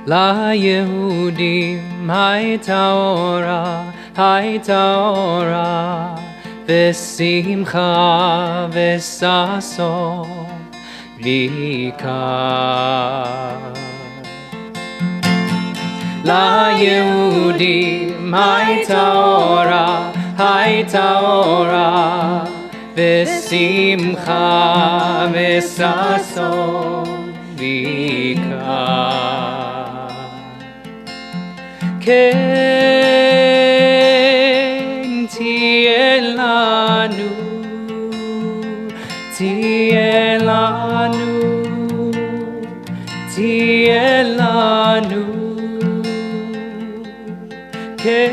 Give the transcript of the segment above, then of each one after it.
ליהודים הייתה אורה ושמחה וששון ויקר. ליהודים הייתה אורה ושמחה וששון ויקר. כן תהיה לנו, תהיה לנו, תהיה לנו, כן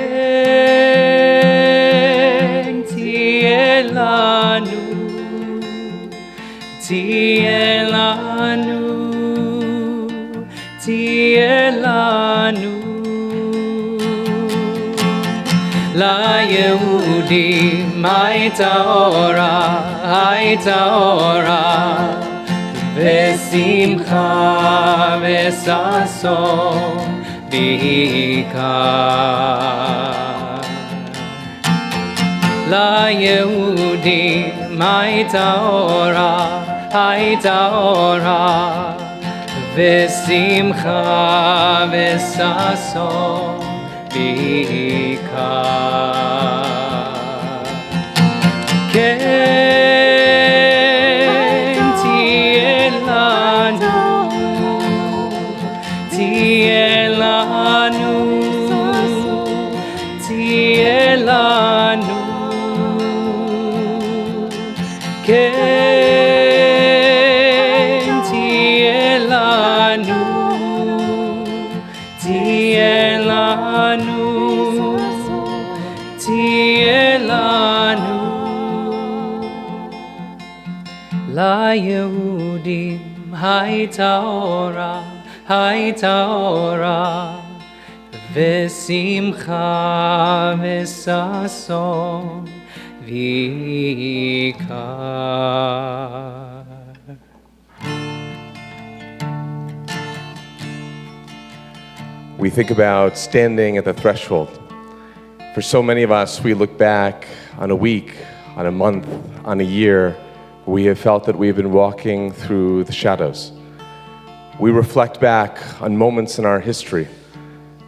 תהיה לנו, תהיה לנו, תהיה לנו. ליהודים הייתה אורה ושמחה וששון ויקר. ליהודים הייתה אורה ושמחה וששון ויקר. כן תהיה לנו, תהיה לנו, תהיה לנו, כן תהיה לנו, תהיה לנו, תהיה לנו. ליהודים הייתה אורה ושמחה וששון ויקר. We think about standing at the threshold. For so many of us, we look back on a week, on a month, on a year, we have felt that we have been walking through the shadows. We reflect back on moments in our history,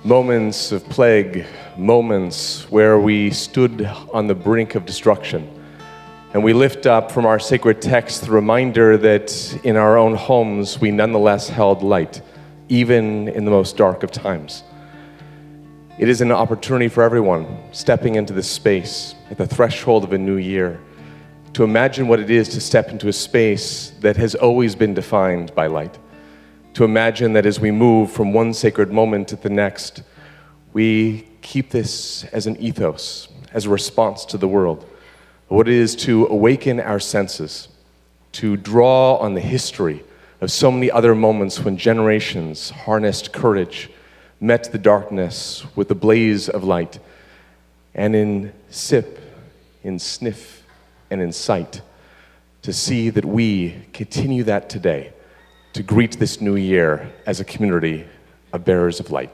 moments of plague, moments where we stood on the brink of destruction. And we lift up from our sacred text the reminder that in our own homes we nonetheless held light. even in the most dark of times. It is an opportunity for everyone stepping into this space at the threshold of a new year to imagine what it is to step into a space that has always been defined by light. To imagine that as we move from one sacred moment to the next, we keep this as an ethos, as a response to the world. What it is to awaken our senses, to draw on the history of so many other moments when generations harnessed courage, met the darkness with the blaze of light, and in sip, in sniff, and in sight, to see that we continue that today, to greet this new year as a community of bearers of light.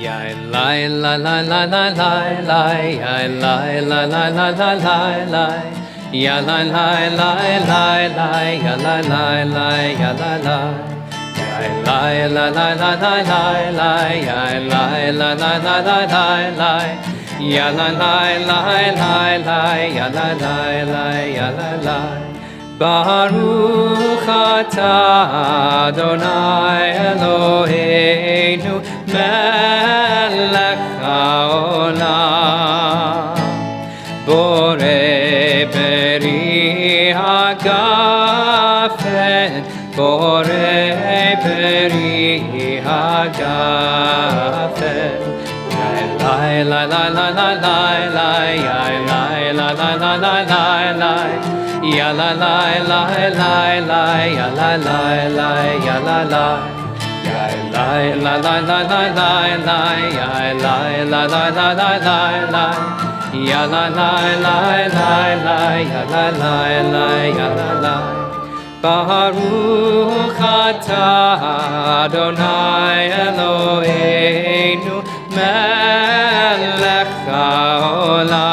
Ya la la la la la la la, ya la la la la la la la, ya la la la la la, ya la la la, ya la la. Ya la la la la la la la, ya la la la la la la la, ya la la la la la, ya la la la, ya la la. Baruch atah Adonai Eloheinu melech haolam borei beri hagafen borei beri hagafen la la la la la la la la la la la la la ya la la la la la ya la la la ya la la ya la la la la la la la ya la la la la la la la ya la la la la la ya la la la ya la la Baruch atah Adonai Eloheinu melech haolam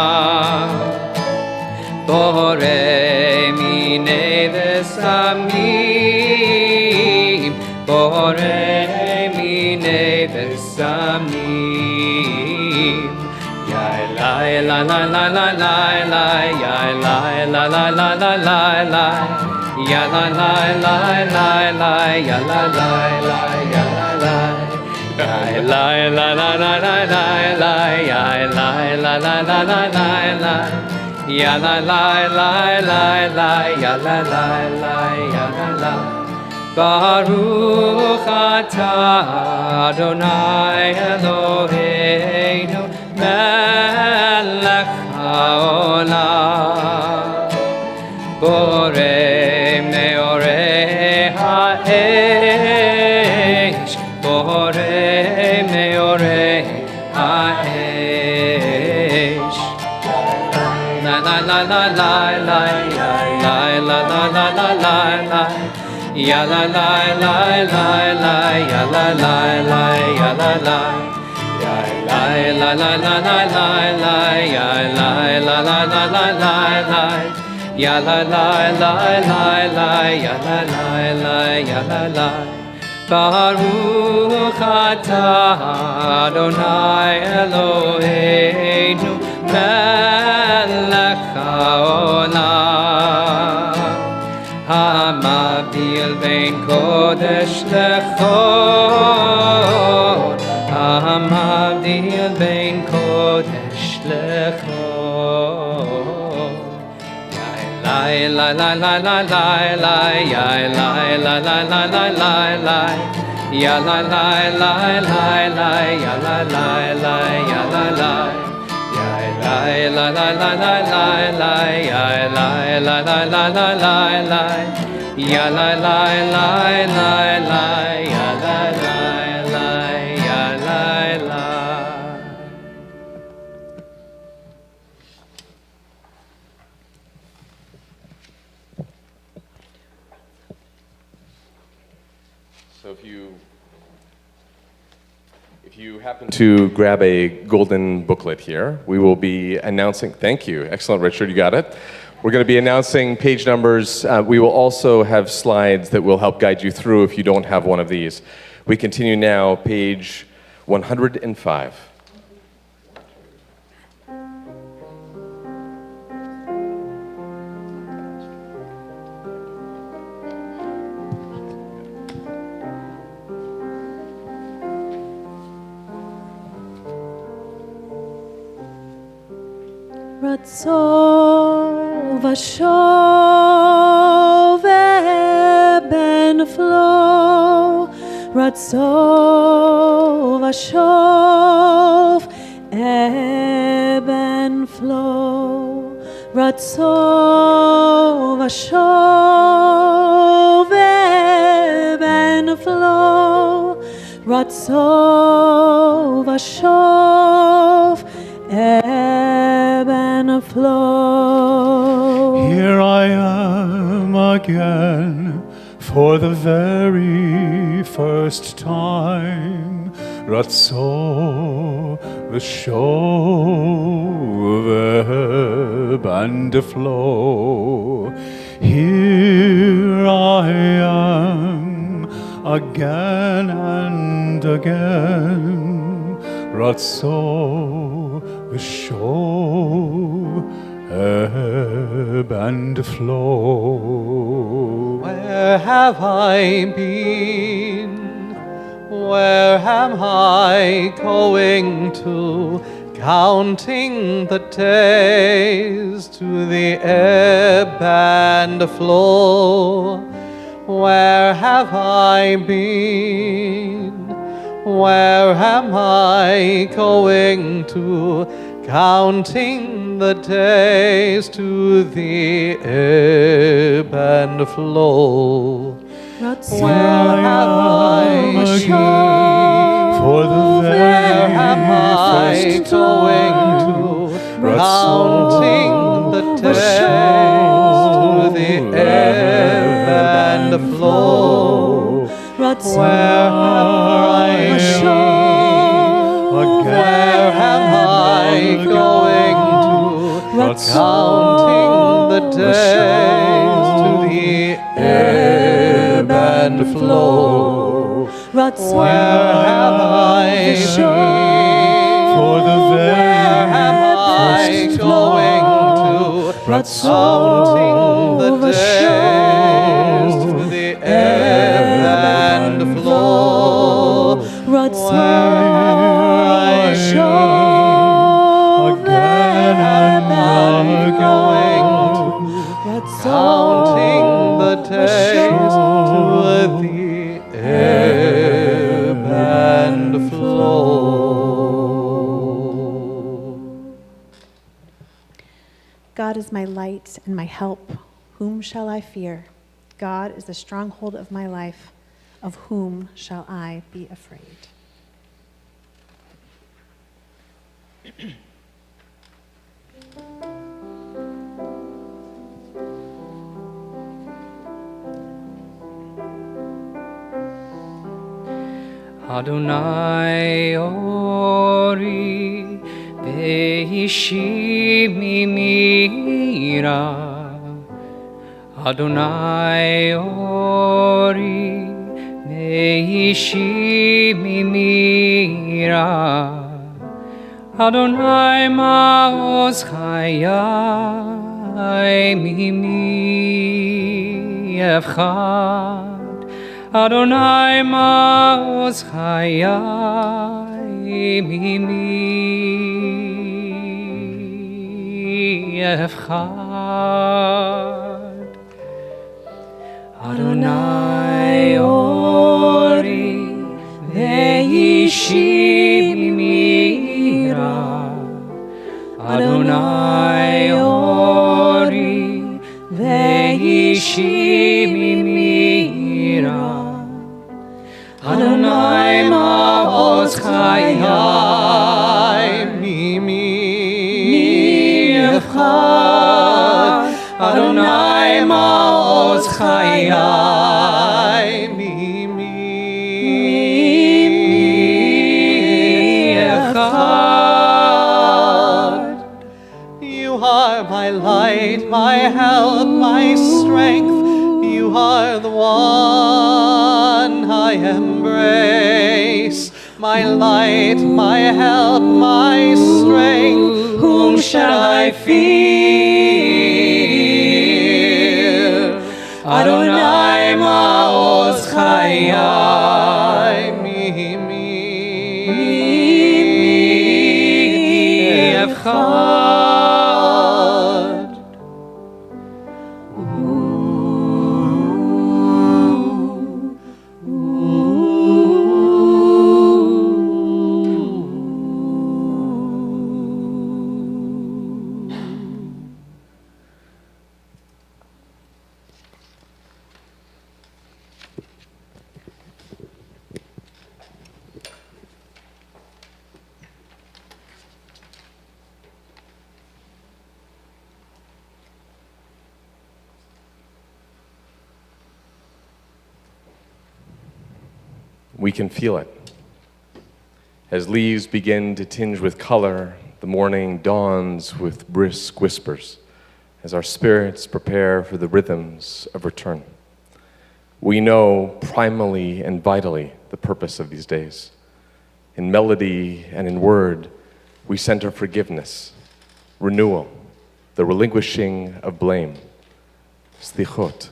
borei minei v'samim borei minei v'samim ya la la la la la la la ya la la la la la la la ya la la la la la ya la la la ya la la la la la la la la la ya la la la la la la la ya la la la la la ya la la la ya la la Baruch atah Adonai Eloheinu melech haolam borei meorei ha'esh borei meorei ha'esh la la la la la la la la la la la la la ya la la la la la ya la la la ya la la ya la la la la la la la ya la la la la la la la ya la la la la la ya la la la ya la la Baruch atah Adonai Eloheinu melech haolam hamabdil bein kodesh lechol hamabdil bein kodesh lechol la la la la la la la ya la la la la la la la ya la la la la la ya la la la ya la la la la la la la la la ya la la la la la la la ya la la la la la ya la la la ya la la So if you happen to grab a golden booklet here, we will be announcing, thank you, excellent Richard, you got it. We're going to be announcing page numbers. We will also have slides that will help guide you through if you don't have one of these. We continue now, page 105. Ratzov Ashov Eben Flow, Ratzov Ashov Eben Flow, Ratzov Ashov Eben Flow, Ratzov Ashov ebb and flow. Here I am again for the very first time. Ratso v'shov ebb and flow. Here I am again and again. Ratso v'shov ebb and flow. Where have I been? Where am I going to? Counting the days to the ebb and flow. Where have I been? Where am I going to? Counting the days to the ebb and flow. Where have I been? For the Where am I first going to? Counting the days to the ebb and flow. Where have I been? Where am I going to? Counting the days to the ebb and flow. Where have I been? For the Where am I going to? Counting the days to the ebb and flow. Where have I been? Going to? Counting the days to the ebb and flow. God is my light and my help. Whom shall I fear? God is the stronghold of my life. Of whom shall I be afraid? Adonai ori veishi mimira. Adonai ori veishi mimira. Adonai maoz chayai mimi evchad. Adonai maoz chayai mimi evchad. Adonai ori veishi mimira. Adonai ori veishi mimira. Adonai maoz chayai mimi evchad. Adonai maoz chayai mimi evchad. You are my light, my help, my strength. You are the one I embrace. My light, my help, my strength. Whom shall I fear? Adonai maoz chayai mimi evchad. We can feel it. As leaves begin to tinge with color, the morning dawns with brisk whispers, as our spirits prepare for the rhythms of return. We know primally and vitally the purpose of these days. In melody and in word, we center forgiveness, renewal, the relinquishing of blame, Selichot.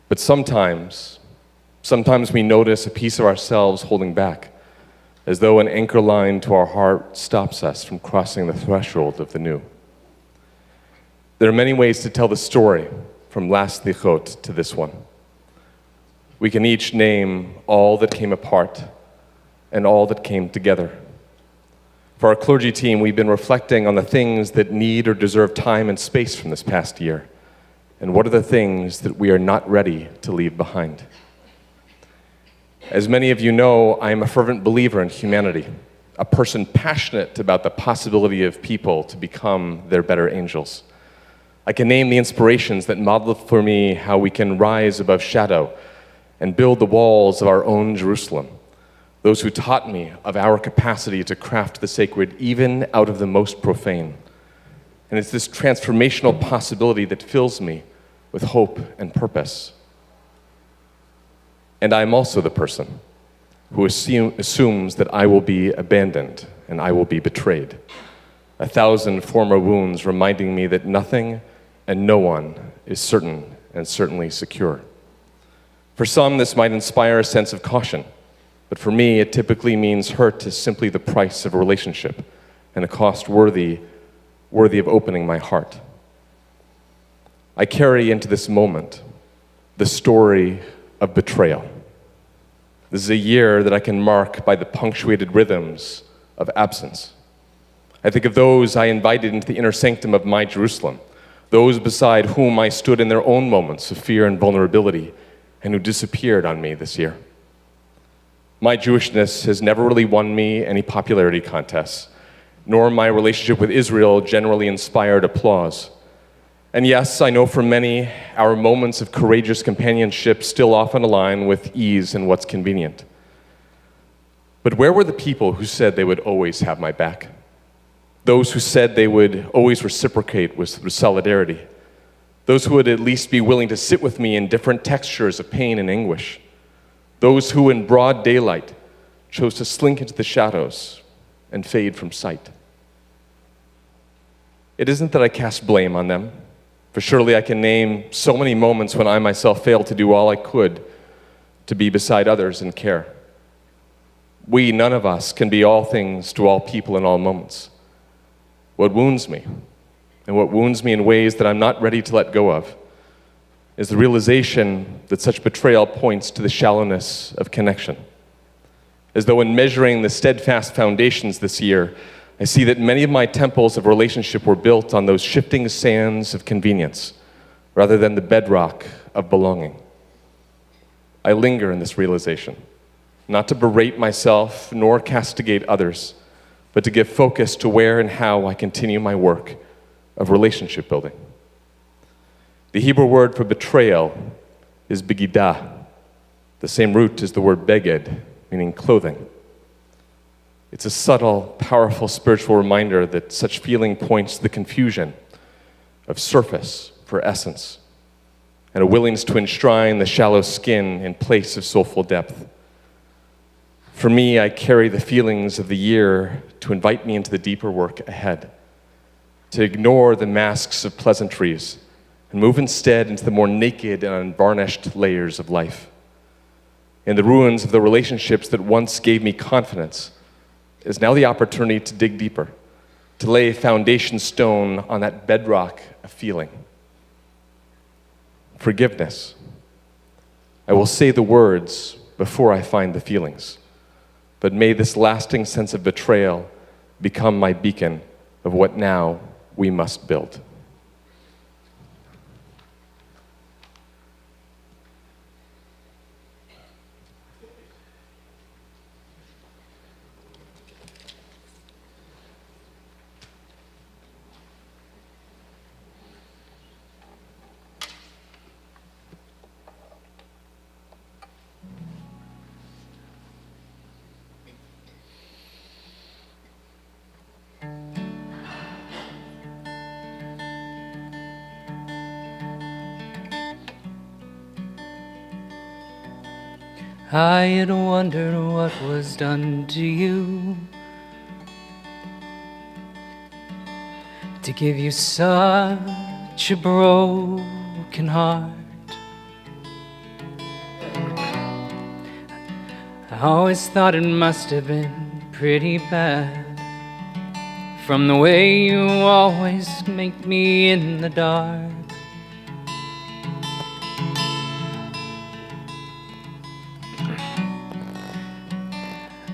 But sometimes we notice a piece of ourselves holding back, as though an anchor line to our heart stops us from crossing the threshold of the new. There are many ways to tell the story from last Selichot to this one. We can each name all that came apart and all that came together. For our clergy team, we've been reflecting on the things that need or deserve time and space from this past year, and what are the things that we are not ready to leave behind. As many of you know, I am a fervent believer in humanity, a person passionate about the possibility of people to become their better angels. I can name the inspirations that modeled for me how we can rise above shadow and build the walls of our own Jerusalem. Those who taught me of our capacity to craft the sacred even out of the most profane. And it's this transformational possibility that fills me with hope and purpose. And I am also the person who assumes that I will be abandoned and I will be betrayed. 1,000 former wounds reminding me that nothing and no one is certain and certainly secure. For some, this might inspire a sense of caution, but for me, it typically means hurt is simply the price of a relationship and a cost worthy of opening my heart. I carry into this moment the story of betrayal. This is a year that I can mark by the punctuated rhythms of absence. I think of those I invited into the inner sanctum of my Jerusalem, those beside whom I stood in their own moments of fear and vulnerability, and who disappeared on me this year. My Jewishness has never really won me any popularity contests, nor my relationship with Israel generally inspired applause. And yes, I know for many, our moments of courageous companionship still often align with ease and what's convenient. But where were the people who said they would always have my back? Those who said they would always reciprocate with solidarity. Those who would at least be willing to sit with me in different textures of pain and anguish. Those who in broad daylight chose to slink into the shadows and fade from sight. It isn't that I cast blame on them, for surely I can name so many moments when I myself failed to do all I could to be beside others and care. We, none of us, can be all things to all people in all moments. What wounds me, and what wounds me in ways that I'm not ready to let go of, is the realization that such betrayal points to the shallowness of connection. As though in measuring the steadfast foundations this year, I see that many of my temples of relationship were built on those shifting sands of convenience, rather than the bedrock of belonging. I linger in this realization, not to berate myself nor castigate others, but to give focus to where and how I continue my work of relationship building. The Hebrew word for betrayal is begidah, the same root as the word beged, meaning clothing. It's a subtle, powerful spiritual reminder that such feeling points to the confusion of surface for essence, and a willingness to enshrine the shallow skin in place of soulful depth. For me, I carry the feelings of the year to invite me into the deeper work ahead, to ignore the masks of pleasantries and move instead into the more naked and unvarnished layers of life. In the ruins of the relationships that once gave me confidence is now the opportunity to dig deeper, to lay a foundation stone on that bedrock of feeling. forgiveness. I will say the words before I find the feelings. But may this lasting sense of betrayal become my beacon of what now we must build. I had wondered what was done to you to give you such a broken heart. I always thought it must have been pretty bad, from the way you always make me in the dark.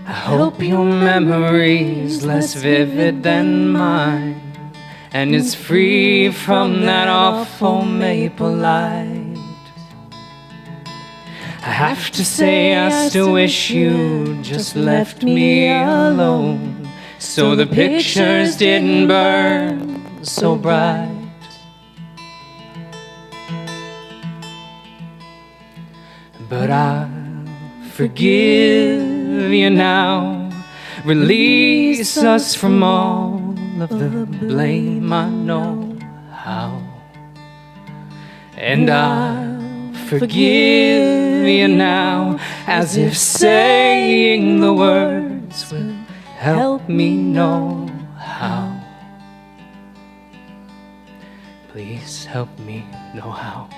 I hope your memory's less vivid than mine, and it's free from that awful maple light. I have to say I still wish you just left me alone, so the pictures didn't burn so bright. But I'll forgive you now, release us from all of the blame. I know how, and I'll forgive you now, as if saying the words will help me know how. Please help me know how.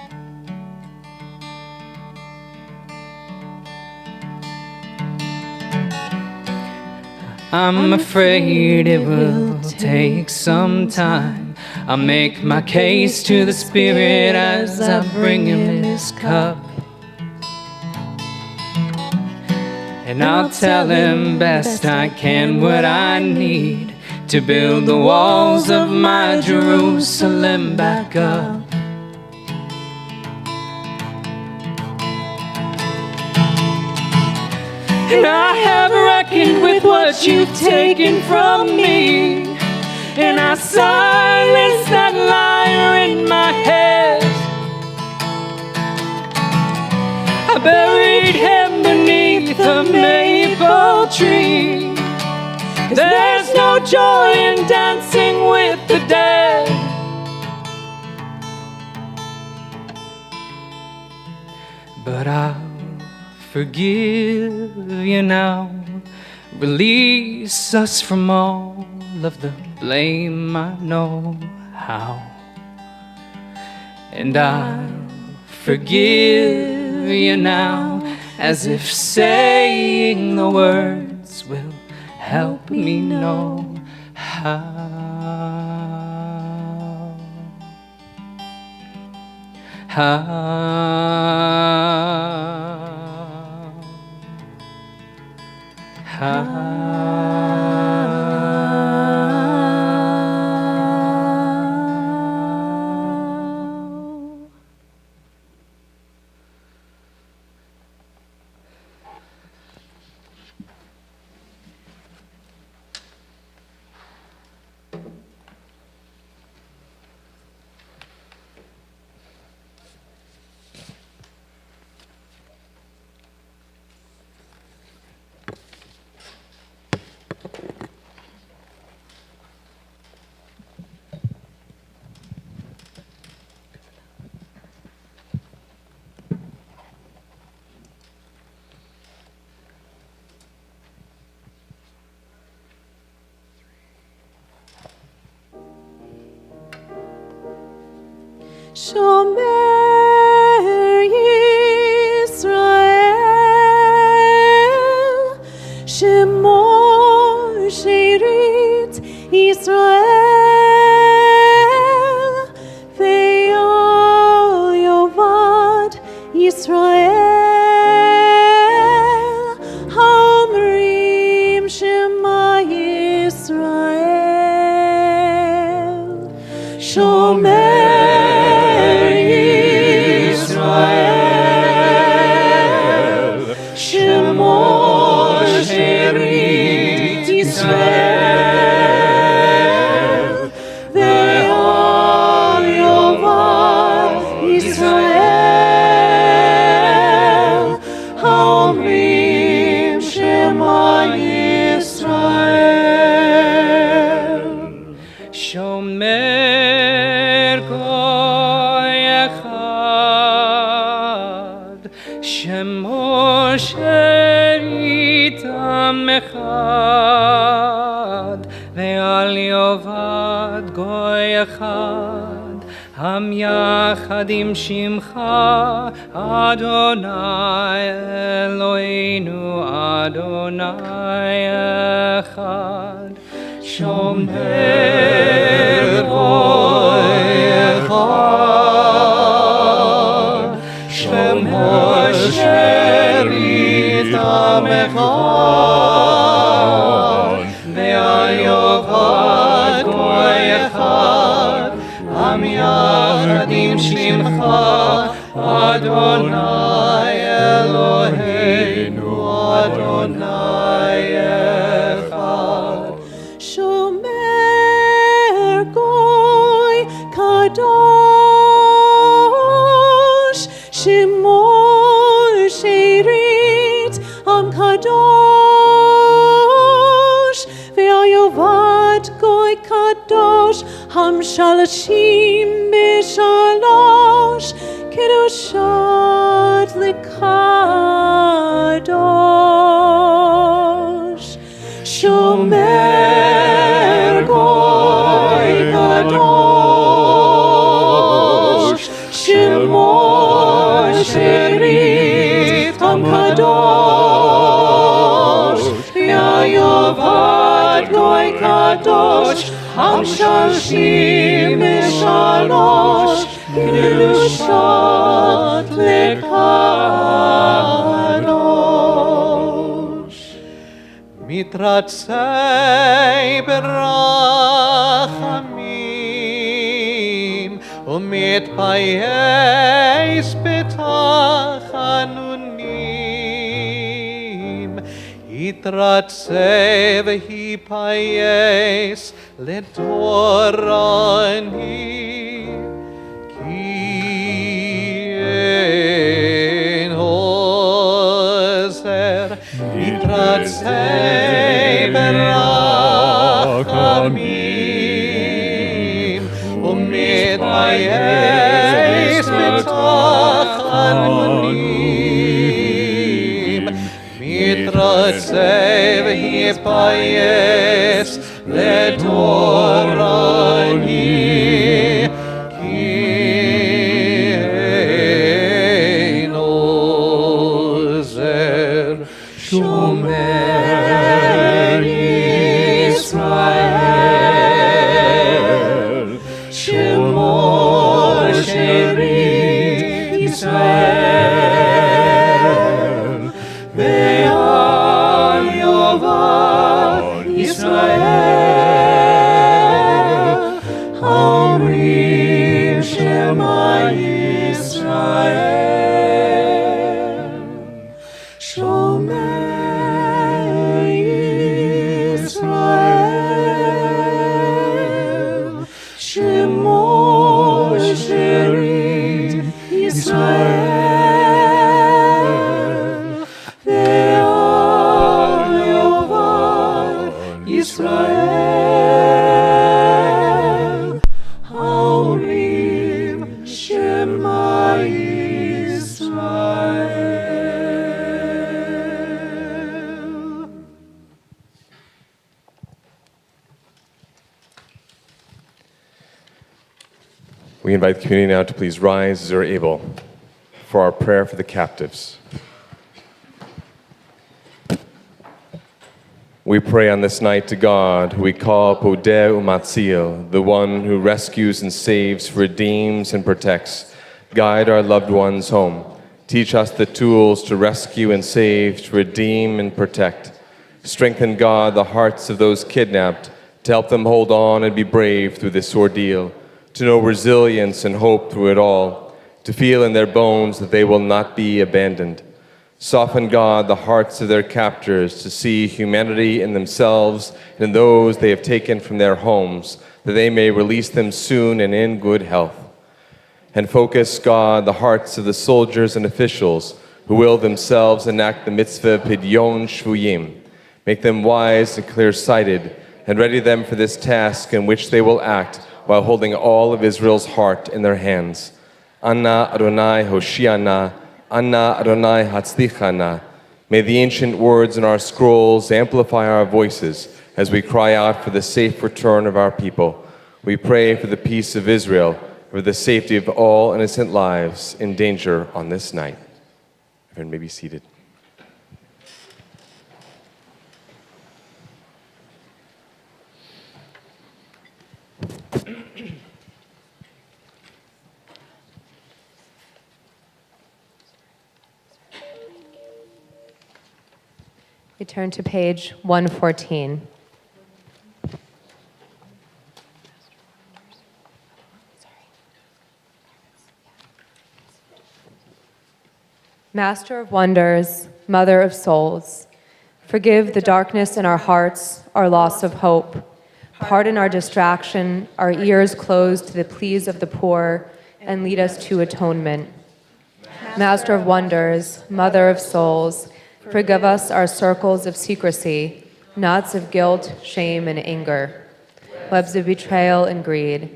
I'm afraid it will take some time. I'll make my case to the Spirit as I bring him this cup, and I'll tell him best I can what I need to build the walls of my Jerusalem back up. And I have reckoned with what you've taken from me, and I silenced that liar in my head. I buried him beneath a maple tree. There's no joy in dancing with the dead. But I'll forgive you now, release us from all of the blame. I know how, and I'll forgive you now, as if saying the words will help me know how. Shomer Yisrael, Shemor Sherit Yisrael, Ve'al Yovam Yisrael, Hamrim Shema Yisrael, Shomer Yisrael, Shemo Sherit Yisrael, Ve'al Yovad Yisrael, Haomrim Shema Yisrael. Shomer goy echad, Shemo sheritam echad, ve'al yovad goy echad, ham yachad im shimcha, Adonai Eloheinu, Adonai echad. Shomer goy echad, Shemo sheritam echad, ve'al yovad goy echad, am yachad im shimcha, Adonai Eloheinu, Adonai echad. Shomer goy kadosh, Shemo sherit am kadosh, ve'al yovad goy kadosh, ham shalashim b'shalosh, kedushat lekadosh. Shomer goy kadosh, Shemo sherit am kadosh, ve'al yovad goy kadosh, ham shalashim b'shalosh, kedushat lekadosh. מתרצה ברחמים ומתפייס בתחנונים, יתרצה ויפייס לדורני, כי אין עוזר. יתרצה ברחמים ומתפייס בתחנונים, מתרצה ויפייס לדורני, כי אין עוזר. Shomer Yisrael, Shemo sherit Yisrael, ve'al yovad Yisrael, Hamrim Shema Yisrael. Shomer Shemo sherit Yisrael, ve'al yovad Yisrael, Haomrim Shema Yisrael. We invite the community now to please rise as they're able for our prayer for the captives. We pray on this night to God, who we call Podeh Umatzil, the one who rescues and saves, redeems and protects. Guide our loved ones home. Teach us the tools to rescue and save, to redeem and protect. Strengthen, God, the hearts of those kidnapped, to help them hold on and be brave through this ordeal, to know resilience and hope through it all, to feel in their bones that they will not be abandoned. Soften, God, the hearts of their captors to see humanity in themselves and in those they have taken from their homes, that they may release them soon and in good health. And focus, God, the hearts of the soldiers and officials who will themselves enact the mitzvah Pidyon Shvuyim. Make them wise and clear-sighted, and ready them for this task in which they will act while holding all of Israel's heart in their hands. Anna Adonai Hoshiana, Anna Adonai Hatzlichana. May the ancient words in our scrolls amplify our voices as we cry out for the safe return of our people. We pray for the peace of Israel, for the safety of all innocent lives in danger on this night. Everyone may be seated. We turn to page 114. Master of wonders, mother of souls, forgive the darkness in our hearts, our loss of hope. Pardon our distraction, our ears closed to the pleas of the poor, and lead us to atonement. Master of wonders, mother of souls, forgive us our circles of secrecy, knots of guilt, shame, and anger, webs of betrayal and greed.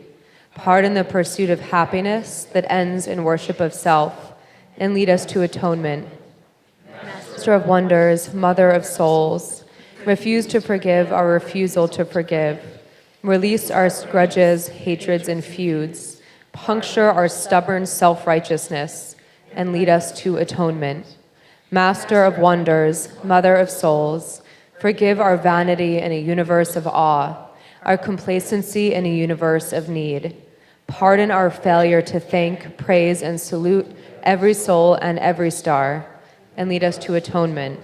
Pardon the pursuit of happiness that ends in worship of self, and lead us to atonement. Master of wonders, mother of souls, refuse to forgive our refusal to forgive. Release our grudges, hatreds, and feuds. Puncture our stubborn self-righteousness, and lead us to atonement. Master of wonders, mother of souls, forgive our vanity in a universe of awe, our complacency in a universe of need. Pardon our failure to thank, praise, and salute every soul and every star, and lead us to atonement.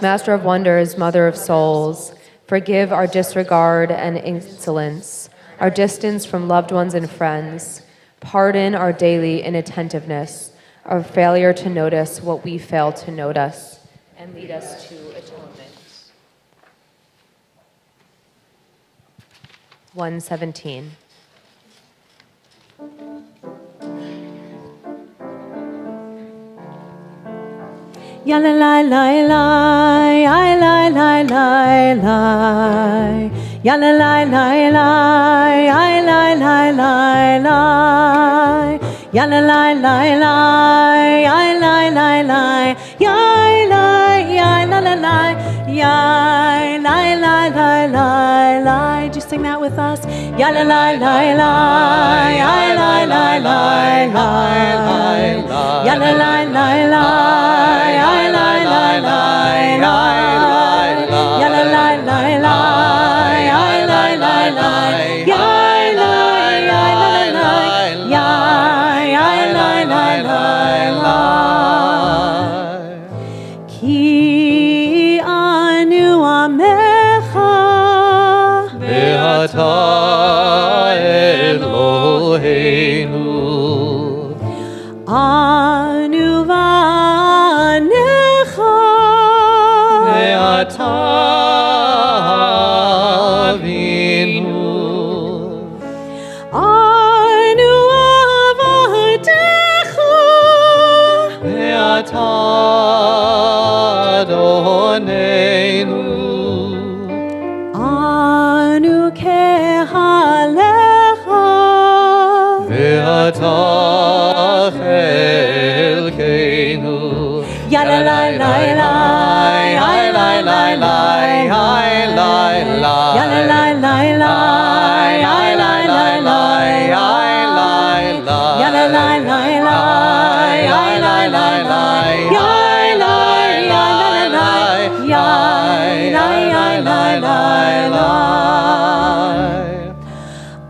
Master of wonders, mother of souls, forgive our disregard and insolence, our distance from loved ones and friends. Pardon our daily inattentiveness, our failure to notice what we fail to notice, and lead us to atonement. 117. Ya la la la la, I la la la la. Ya la la la la, I la la la la. Ya la la la la, I la la la. Ya la la la, ya la la la la. Just sing that with us. Ya la la la la, I la la la la. Ya la la la la. Ki anu amecha Be'ata Eloheinu anu vanecha Be'ata Avinu anu avadecha Be'ata Adonenu anu kehalecha Be'ata Chelkeinu ya la la la la la la la ya la la la la ya la la la ya la la la la ya la la la ya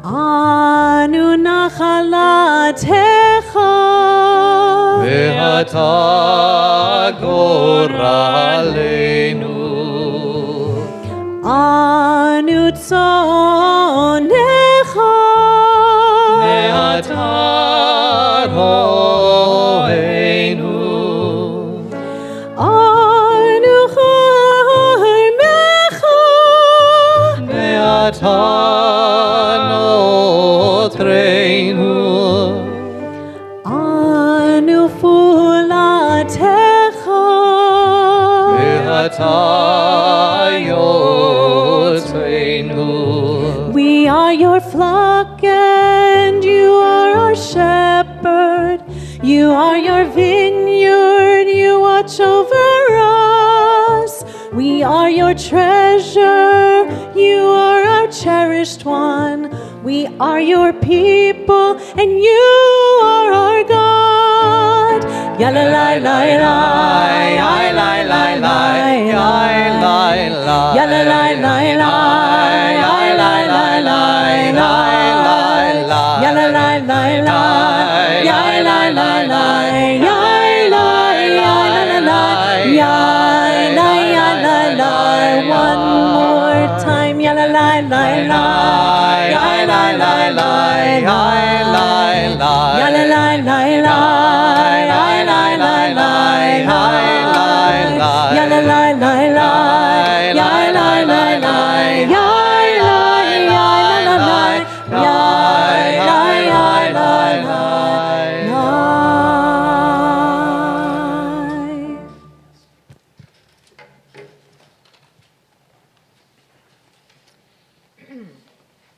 anu nachalatecha ואתה גורלנו. אנו צונך ואתה רואינו. אנו חרמך ואתה נותרנו. אנו פעולתך ואתה יוצאנו. We are your flock and you are our shepherd. You are your vineyard, you watch over us. We are your treasure, you are our cherished one. We are your people and you are our God. Ya la la la la, ya la la la, ya la la la, ya la la la la, ya la la la, ya la la la la, ya la la la, ya la la la, one more time, ya la la la la, ya la la la, ya la la la la.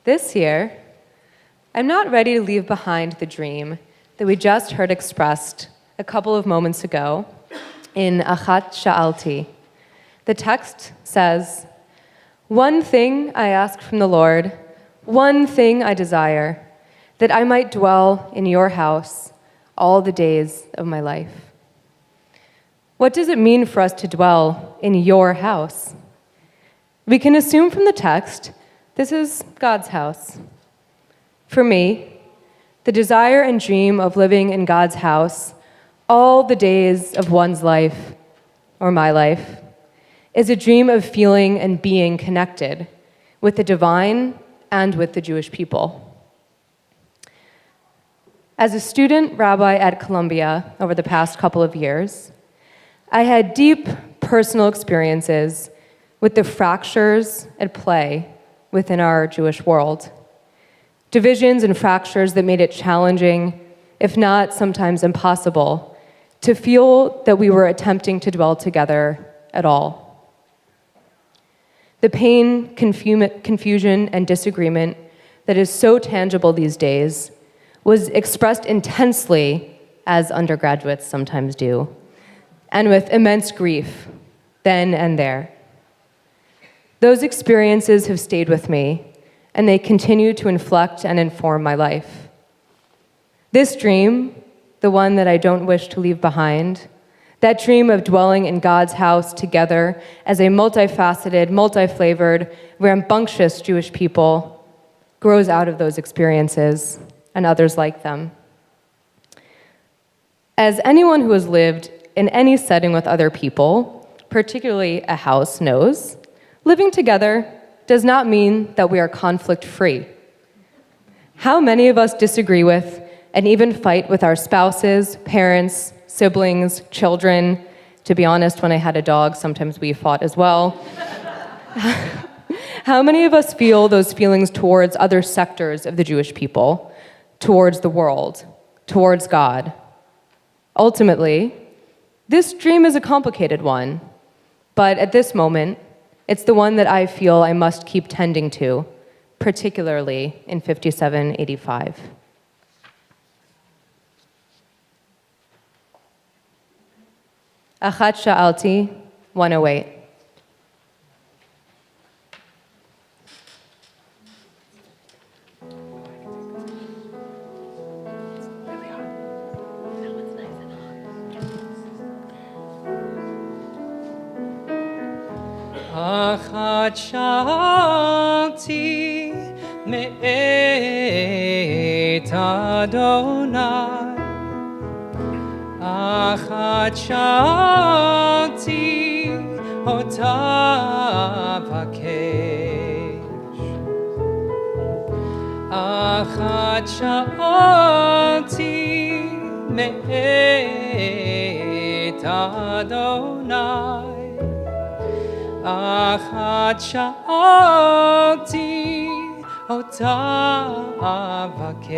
This year, I'm not ready to leave behind the dream that we just heard expressed a couple of moments ago in Achat Sha'alti. The text says, "One thing I ask from the Lord, one thing I desire, that I might dwell in your house all the days of my life." What does it mean for us to dwell in your house? We can assume from the text this is God's house. For me, the desire and dream of living in God's house all the days of one's life, or my life, is a dream of feeling and being connected with the divine and with the Jewish people. As a student rabbi at Columbia over the past couple of years, I had deep personal experiences with the fractures at play within our Jewish world. Divisions and fractures that made it challenging, if not sometimes impossible, to feel that we were attempting to dwell together at all. The pain, confusion, and disagreement that is so tangible these days was expressed intensely, as undergraduates sometimes do, and with immense grief, then and there. Those experiences have stayed with me, and they continue to inflect and inform my life. This dream, the one that I don't wish to leave behind, that dream of dwelling in God's house together as a multifaceted, multi-flavored, rambunctious Jewish people, grows out of those experiences and others like them. As anyone who has lived in any setting with other people, particularly a house, knows, living together does not mean that we are conflict-free. How many of us disagree with and even fight with our spouses, parents, siblings, children? To be honest, when I had a dog, sometimes we fought as well. How many of us feel those feelings towards other sectors of the Jewish people, towards the world, towards God? Ultimately, this dream is a complicated one, but at this moment, it's the one that I feel I must keep tending to, particularly in 5785. Achat Sha'alti, 108. Achat Sha'alti me'et Adonai אחת שאלתי אותה בקש, אחת שאלתי מאת אדוני, אחת שאלתי אותה אבקש.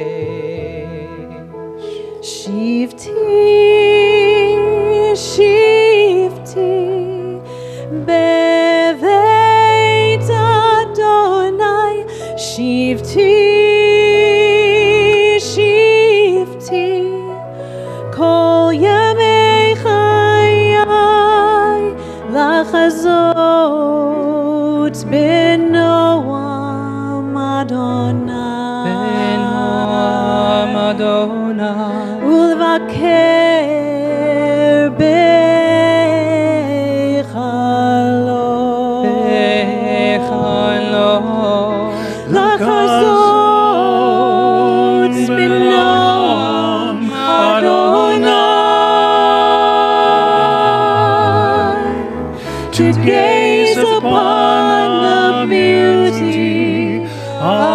שבתי, שבתי, בבית אדוני, שבתי, שבתי, כל ימי חיי, לחזות בנועם אדוני, בנועם אדוני, ולבקר בהיכלו, לחזות בנועם אדוני, to gaze upon the beauty of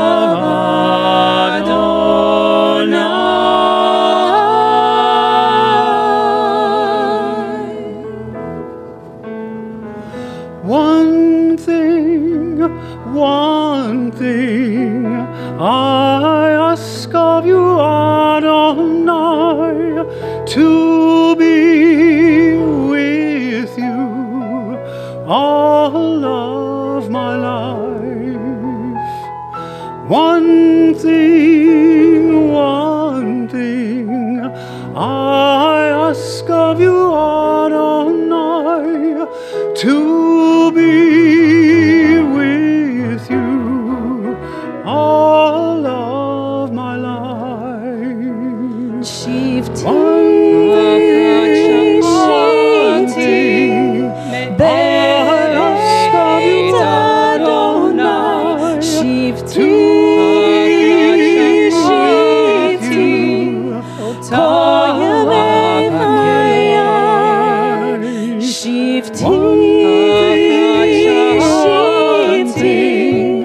One thing I ask of you, Adonai, to be with you all of my life. One thing I ask of you, Adonai, to be with you all of my life. שבתי, שבתי, בית אדוני, שבתי, שבתי, כל ימי חיי, שבתי, שבתי,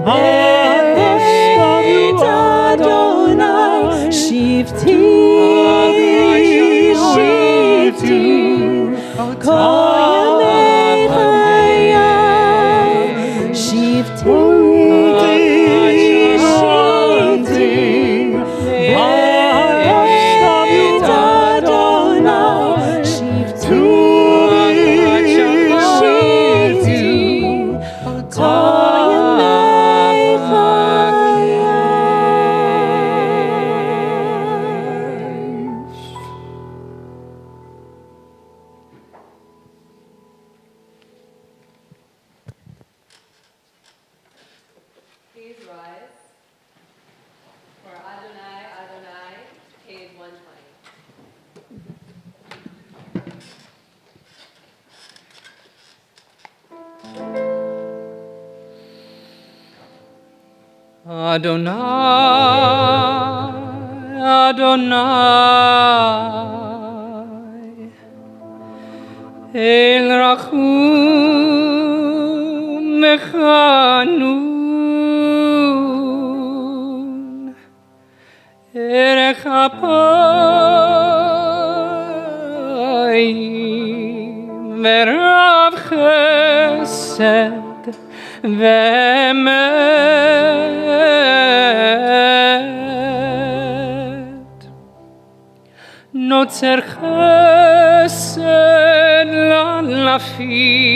בבית אדוני, שבתי, שבתי, כל ימי חיי, שבתי, שבתי, בבית אדוני, שבתי, שבתי, כל ימי חיי. Please rise for Adonai, Adonai, page 120. Adonai, Adonai, El Rachum Mechanun, Erech Apayim, Verav Chesed, Ve'emet, Notzer Chesed l'alafim,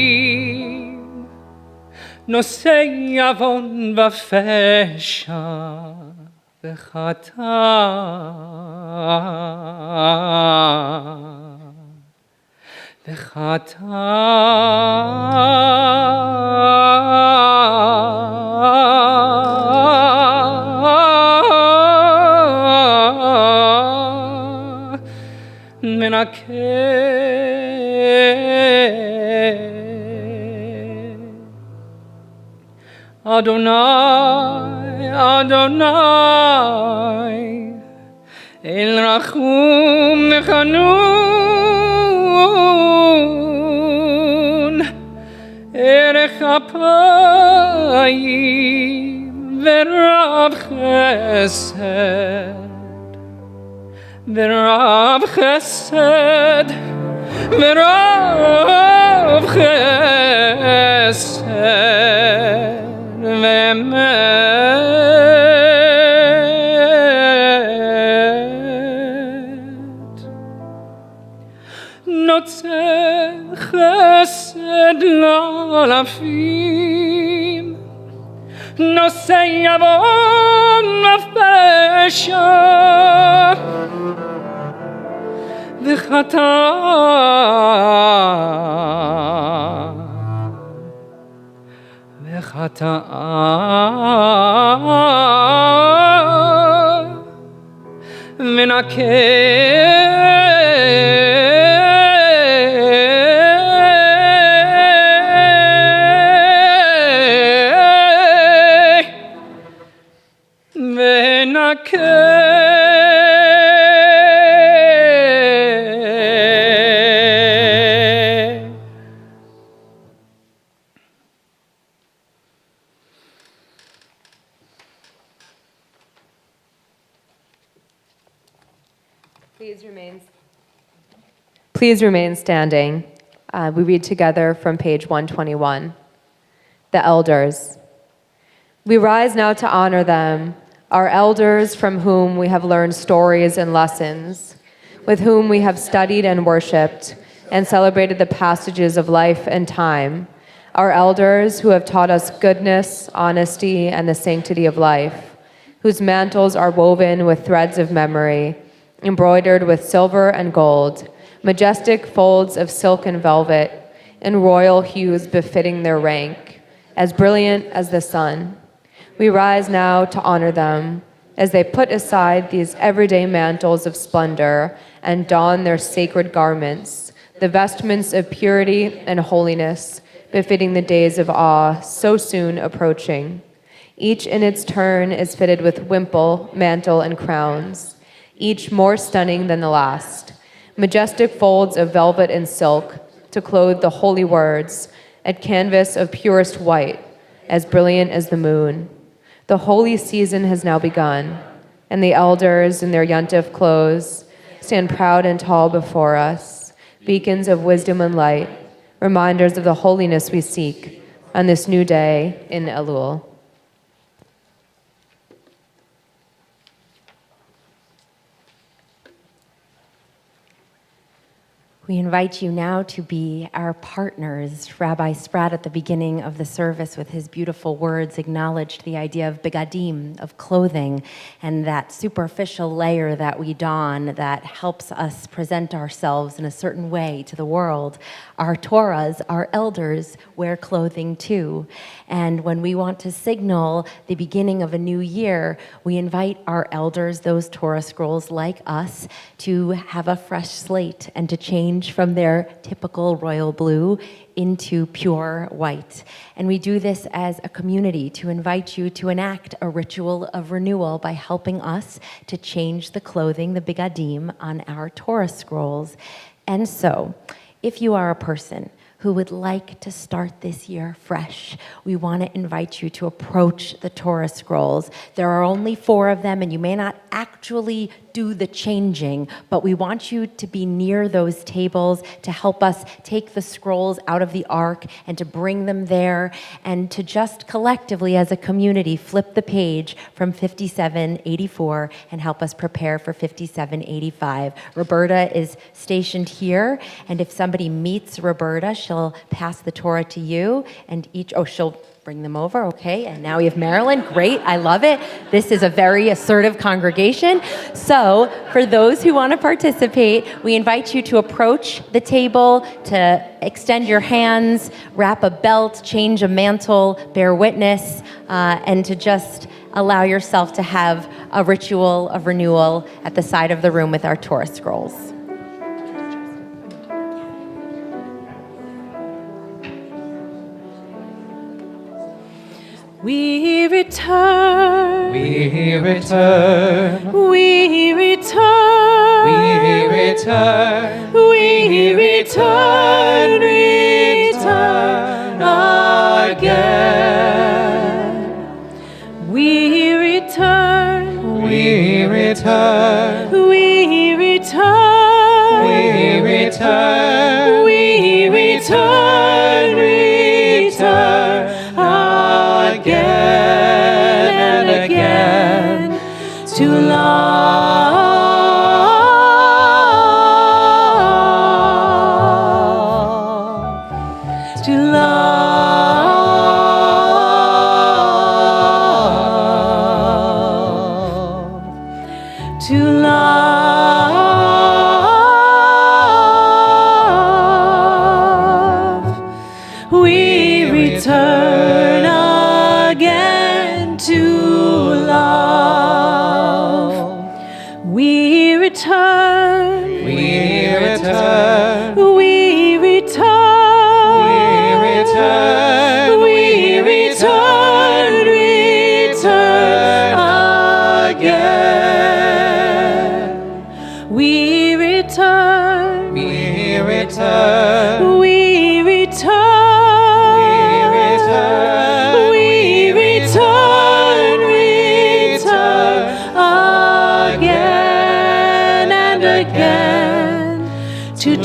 Nosei Avon v'fesha v'chata, Adonai, Adonai, אל רחום וחנון, ערך אפיים ורב חסד, ורב חסד, ורב חסד, ואמת. נוצר חסד לאלפים, נושא יבון ופשע, וחטאה ונקה Please remain standing. We read together from page 121. The elders. We rise now to honor them, our elders from whom we have learned stories and lessons, with whom we have studied and worshiped and celebrated the passages of life and time, our elders who have taught us goodness, honesty, and the sanctity of life, whose mantles are woven with threads of memory, embroidered with silver and gold, majestic folds of silk and velvet, in royal hues befitting their rank, as brilliant as the sun. We rise now to honor them as they put aside these everyday mantles of splendor and don their sacred garments, the vestments of purity and holiness, befitting the days of awe so soon approaching. Each in its turn is fitted with wimple, mantle, and crowns, each more stunning than the last. Majestic folds of velvet and silk to clothe the holy words, at canvas of purest white, as brilliant as the moon. The holy season has now begun, and the elders in their yontif clothes stand proud and tall before us, beacons of wisdom and light, reminders of the holiness we seek on this new day in Elul. We invite you now to be our partners. Rabbi Spratt at the beginning of the service with his beautiful words acknowledged the idea of begadim, of clothing, and that superficial layer that we don that helps us present ourselves in a certain way to the world. Our Torahs, our elders, wear clothing too. And when we want to signal the beginning of a new year, we invite our elders, those Torah scrolls like us, to have a fresh slate and to change from their typical royal blue into pure white. And we do this as a community to invite you to enact a ritual of renewal by helping us to change the clothing, the begadim, on our Torah scrolls. And so, if you are a person who would like to start this year fresh, we want to invite you to approach the Torah scrolls. There are only 4 of them, and you may not actually do the changing, but we want you to be near those tables to help us take the scrolls out of the ark and to bring them there and to just collectively as a community flip the page from 5784 and help us prepare for 5785. Roberta is stationed here, and if somebody meets Roberta, she'll pass the Torah to you, and she'll bring them over, okay? And now we have Marilyn. Great, I love it. This is a very assertive congregation. So for those who want to participate, we invite you to approach the table, to extend your hands, wrap a belt, change a mantle, bear witness, and to just allow yourself to have a ritual of renewal at the side of the room with our Torah scrolls. We return. We return. We return. We return. We return. Return again. We return. We return. We return. We return. We return. Return again and again to love, to love, to love. We return again to love. We return. We return. We return. We return. We return. Return again. We return. We return. We return. We return. Return again and again to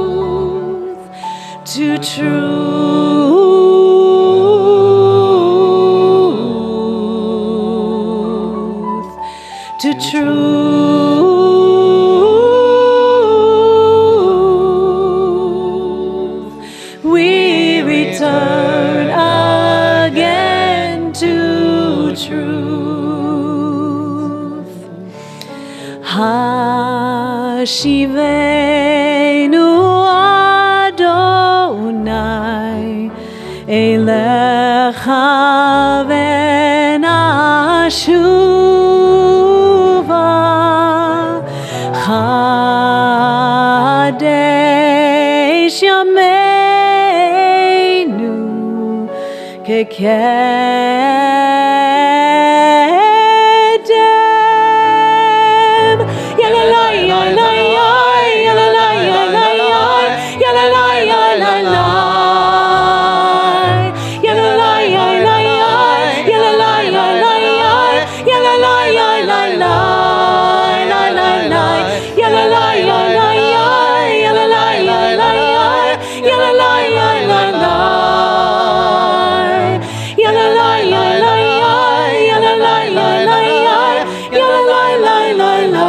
truth, to truth, to truth. We return again to truth. Hashivenu Adonai Elecha v'nashuva Chadesh yameinu kekedem Yalalai, yalalai, yalalai, yalalai, yalalai, yalalai. Yalalai, yalalai, yalalai, yalalai, yalalai, yalalai, yalalai. Yalalai, yalalai, yalalai, yalalai, yalalai, yalalai. Yalalai, yalalai, yalalai, yalalai, yalalai, yalalai.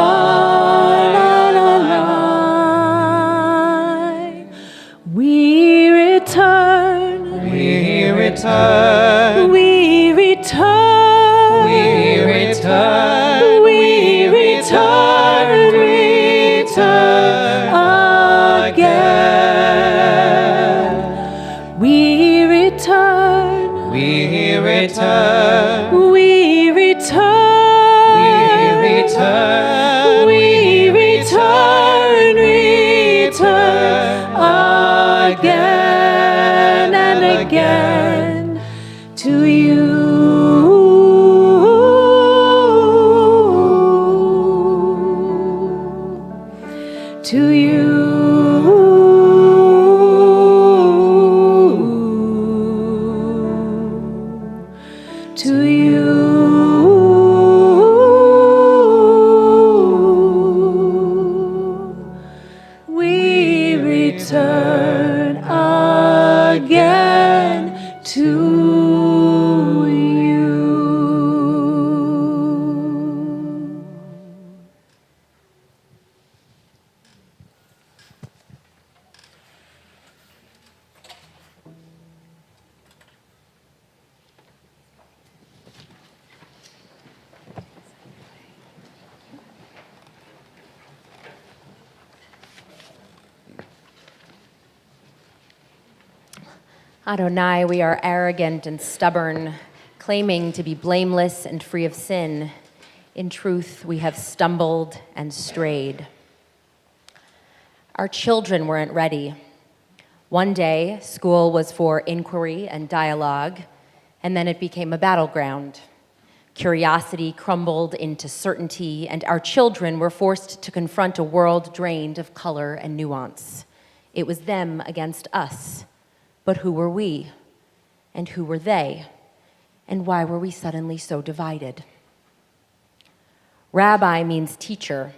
We return. We return. We return. We return. We return. Return again. We return. We return. We return. We return. We return. Return again and again to you. To you. To you. We return again to you. Adonai, we are arrogant and stubborn, claiming to be blameless and free of sin. In truth, we have stumbled and strayed. Our children weren't ready. One day, school was for inquiry and dialogue, and then it became a battleground. Curiosity crumbled into certainty, and our children were forced to confront a world drained of color and nuance. It was them against us. But who were we? And who were they? And why were we suddenly so divided? Rabbi means teacher,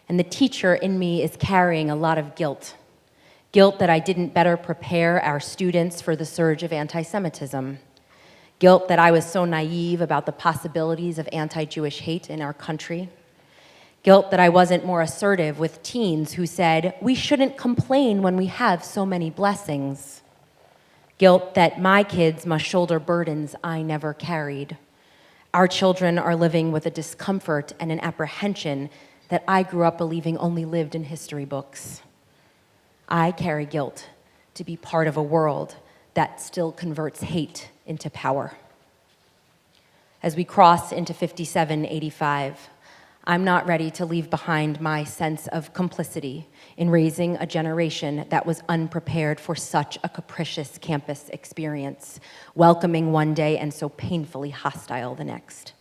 and the teacher in me is carrying a lot of guilt. Guilt that I didn't better prepare our students for the surge of anti-Semitism. Guilt that I was so naive about the possibilities of anti-Jewish hate in our country. Guilt that I wasn't more assertive with teens who said, we shouldn't complain when we have so many blessings. Guilt that my kids must shoulder burdens I never carried. Our children are living with a discomfort and an apprehension that I grew up believing only lived in history books. I carry guilt to be part of a world that still converts hate into power. As we cross into 5785, I'm not ready to leave behind my sense of complicity in raising a generation that was unprepared for such a capricious campus experience, welcoming one day and so painfully hostile the next.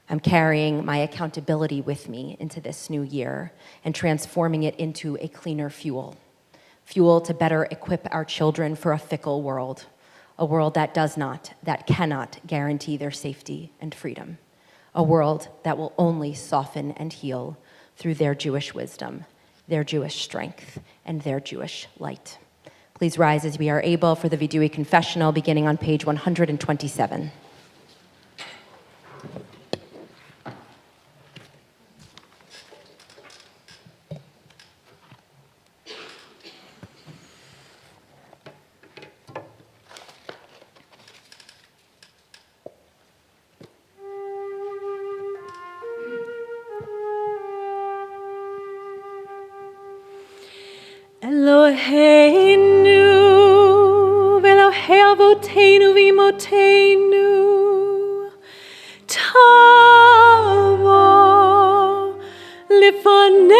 I'm carrying my accountability with me into this new year and transforming it into a cleaner fuel to better equip our children for a fickle world, a world that does not, that cannot guarantee their safety and freedom, a world that will only soften and heal through their Jewish wisdom, their Jewish strength, and their Jewish light. Please rise as we are able for the Vidui confessional, beginning on page 127. Eloheinu, Elohei Avoteinu v'Imotenu, Tavo lefanecha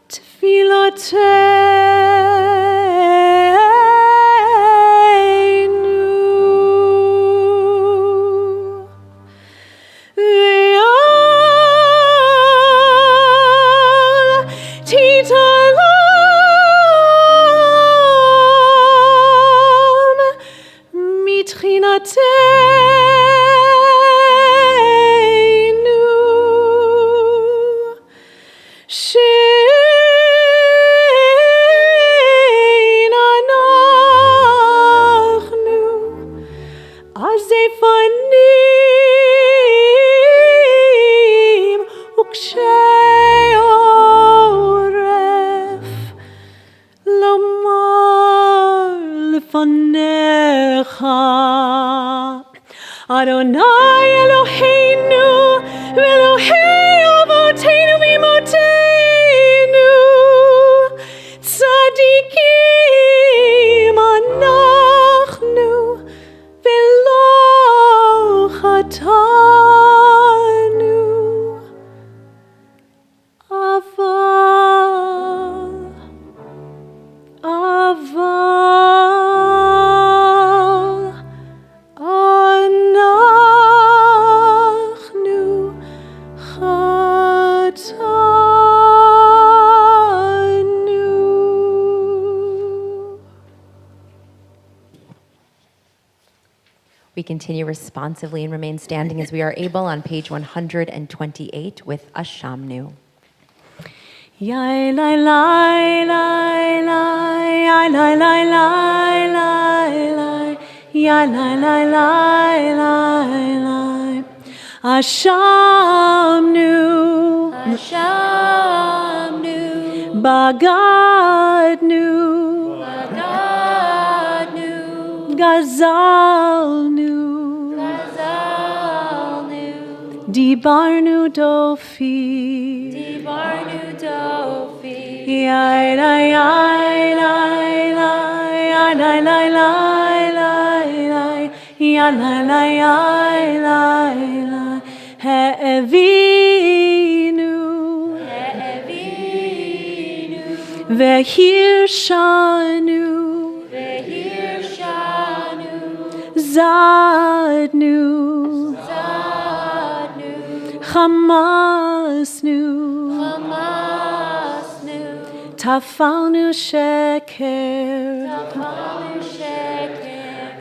tfiloteinu. Adonai Eloheinu, Elohei Avoteinu v'Imotenu, tzadikim anachnu, v'lo chatanu, We continue responsively and remain standing as we are able on page 128 with Ashamnu. Yai lai lai lai lai, yai lai lai lai lai lai, yai lai lai lai lai lai. Ashamnu, Ashamnu, Bagadnu, Bagadnu, Gazalnu, Gazalnu, Dibarnu dofi, Dibarnu dofi, yai lai lai lai lai, yai lai lai lai lai lai, yai lai lai lai lai lai. He'evinu, He'evinu, Vehirshanu, Zadnu, Hamasnu, Tafalnu Sheker,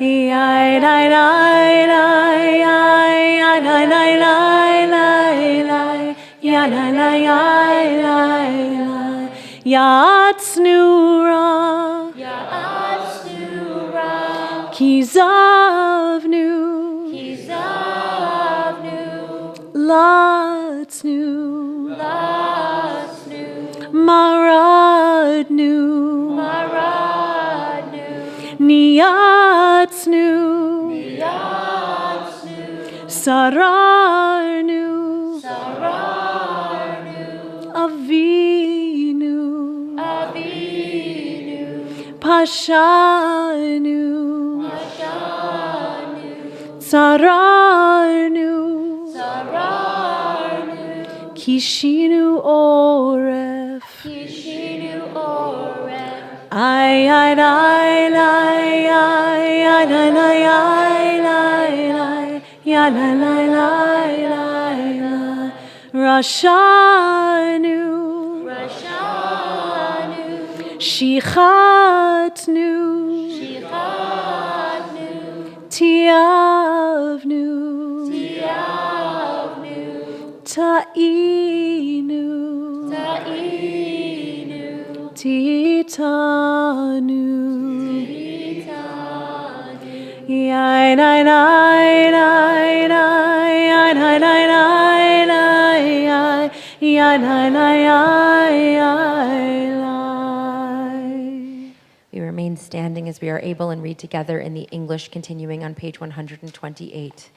Yai, Lai, Lai, Lai, Yai, Lai, Lai, Lai, Lai, Lai, Yai, Lai, Lai, Yai, Lai, Lai, Yatsnura, Kizavnu, Latsnu, Maradnu, Niyatsnu, Sararnu, Avinu, Pashanu, Sararnu, Kishinu Oref, Ay, ay, ay, ay, ay, ay, ay, ay, ay, ay, ay, ay, ay, Rashanu, Shichatnu, Tiavnu, Ta'inu, Titanu, Yai, nai, nai, nai, nai, yai, nai, nai, nai, nai, yai, yai, nai, nai, yai, yai, nai. We remain standing as we are able and read together in the English, continuing on page 128.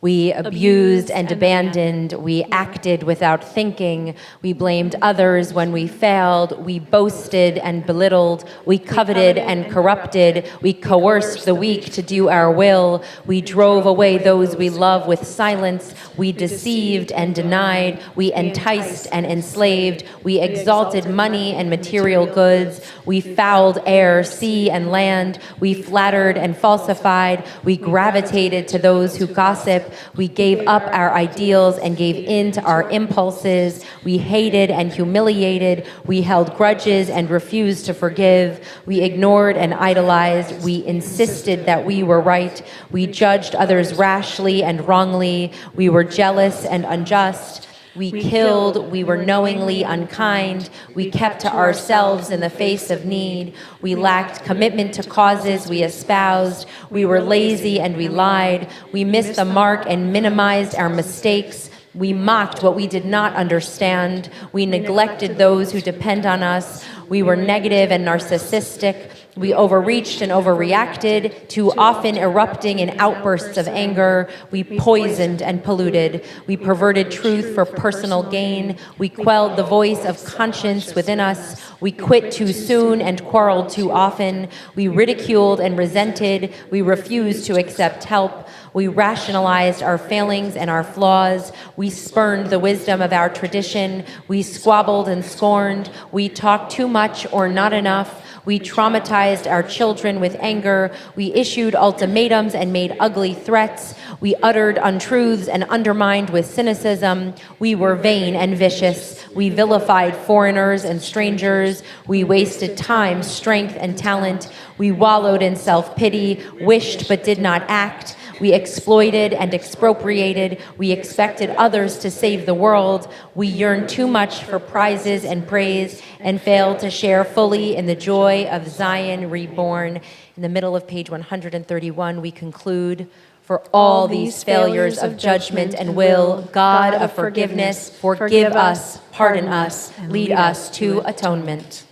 We abused and abandoned. We acted without thinking. We blamed others when we failed. We boasted and belittled. We coveted and corrupted. We coerced the weak to do our will. We drove away those we love with silence. We deceived and denied. We enticed and enslaved. We exalted money and material goods. We fouled air, sea, and land. We flattered and falsified. We gravitated to those who gossip. We gave up our ideals and gave in to our impulses. We hated and humiliated. We held grudges and refused to forgive. We ignored and idolized. We insisted that we were right. We judged others rashly and wrongly. We were jealous and unjust. We killed, we were knowingly unkind, we kept to ourselves in the face of need, we lacked commitment to causes we espoused, we were lazy and we lied, we missed the mark and minimized our mistakes, we mocked what we did not understand, we neglected those who depend on us, we were negative and narcissistic, we overreached and overreacted, too often erupting in outbursts of anger. We poisoned and polluted. We perverted truth for personal gain. We quelled the voice of conscience within us. We quit too soon and quarreled too often. We ridiculed and resented. We refused to accept help. We rationalized our failings and our flaws. We spurned the wisdom of our tradition. We squabbled and scorned. We talked too much or not enough. We traumatized our children with anger. We issued ultimatums and made ugly threats. We uttered untruths and undermined with cynicism. We were vain and vicious. We vilified foreigners and strangers. We wasted time, strength, and talent. We wallowed in self-pity, wished but did not act. We exploited and expropriated. We expected others to save the world. We yearned too much for prizes and praise and failed to share fully in the joy of Zion reborn. In the middle of page 131, we conclude, for all these failures of judgment and will, God of forgiveness, forgive us, pardon us, lead us to atonement.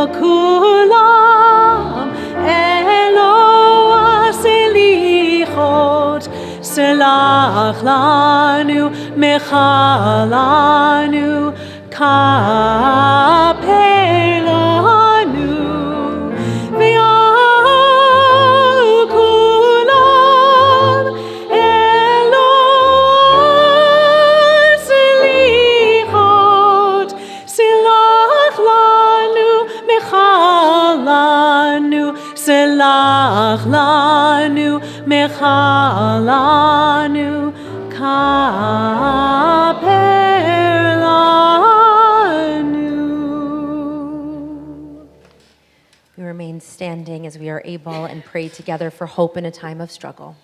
Kulam Eloah Selichot Selach lanu mechalanu kapelanu Kulam Eloah Michal lanu, Selach lanu, Michal lanu, Kaper lanu. We remain standing as we are able and pray together for hope in a time of struggle.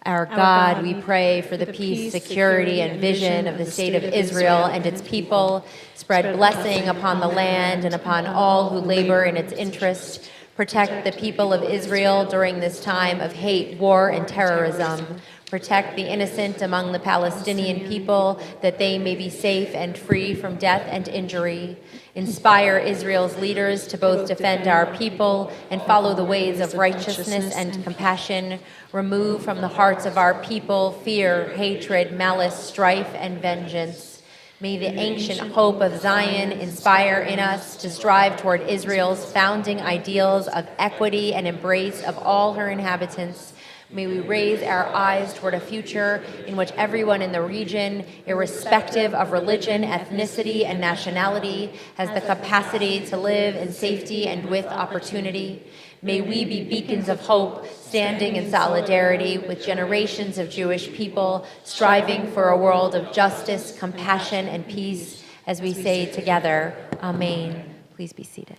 Our God, we pray for the peace, security, and vision of the state of Israel and its people. Spread blessing upon the land and upon all who labor in its interest. Protect the people of Israel during this time of hate, war, and terrorism. Protect the innocent among the Palestinian people, that they may be safe and free from death and injury. Inspire Israel's leaders to both defend our people and follow the ways of righteousness and compassion. Remove from the hearts of our people fear, hatred, malice, strife, and vengeance. May the ancient hope of Zion inspire in us to strive toward Israel's founding ideals of equity and embrace of all her inhabitants. May we raise our eyes toward a future in which everyone in the region, irrespective of religion, ethnicity, and nationality, has the capacity to live in safety and with opportunity. May we be beacons of hope, standing in solidarity with generations of Jewish people, striving for a world of justice, compassion, and peace, as we say together, Amen. Please be seated.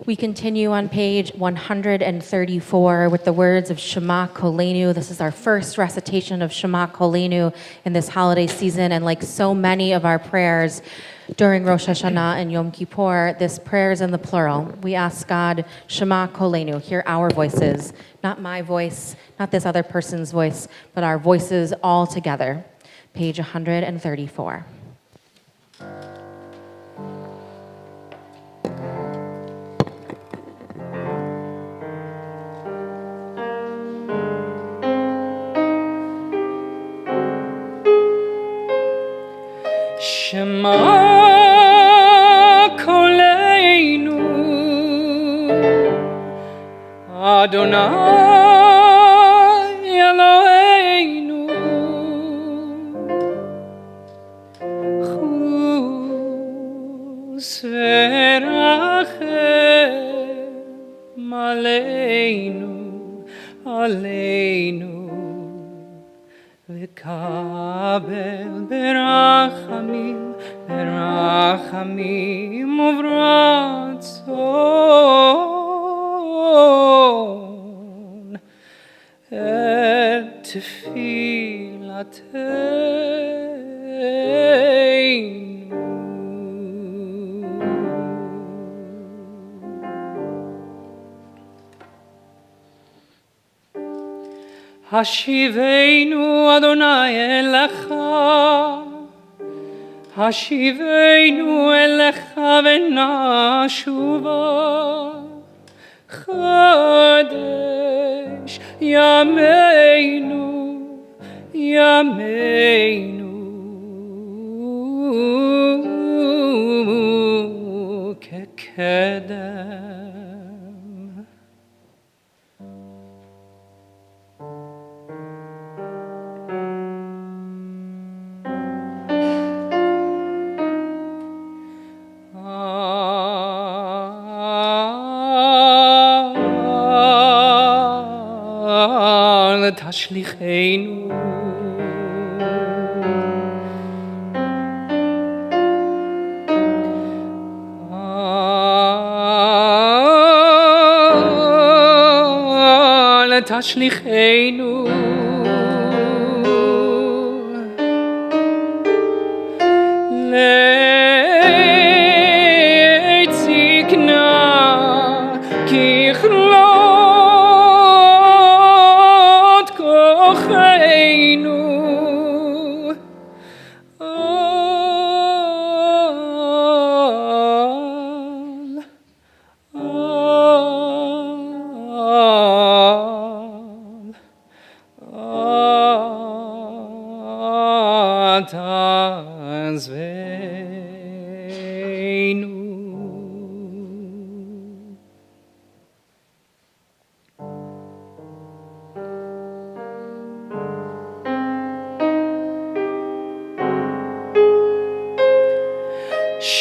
We continue on page 134 with the words of Shema Kolenu. This is our first recitation of Shema Kolenu in this holiday season, and like so many of our prayers during Rosh Hashanah and Yom Kippur, this prayer is in the plural. We ask God, Shema Kolenu, hear our voices, not my voice, not this other person's voice, but our voices all together. Page 134. Shema Koleinu Adonai Eloheinu Chus v'rachem aleinu aleinu V'kabel berachamim, berachamim uvratzon et tefilateinu. Hashivenu Adonai elecha, Hashivenu elecha v'nashuva, Chadesh yameinu, yameinu, kekedem. Tashlicheinu Tashlicheinu Leitzikna Kichlo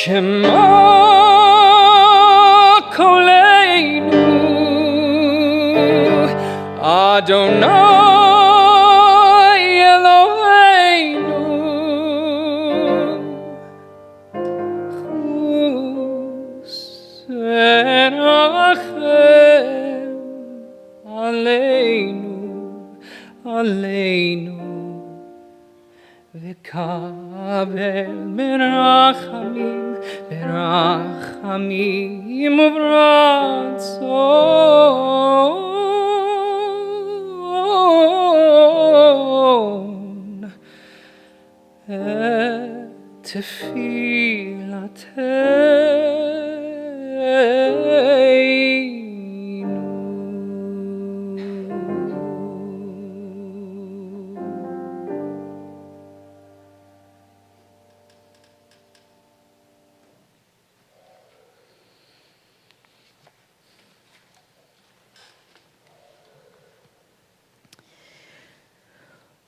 Shema Koleinu Adonai Eloheinu Serachem Aleinu Aleinu V'kabel merachamim berachamim uvratzon et tefillatenu.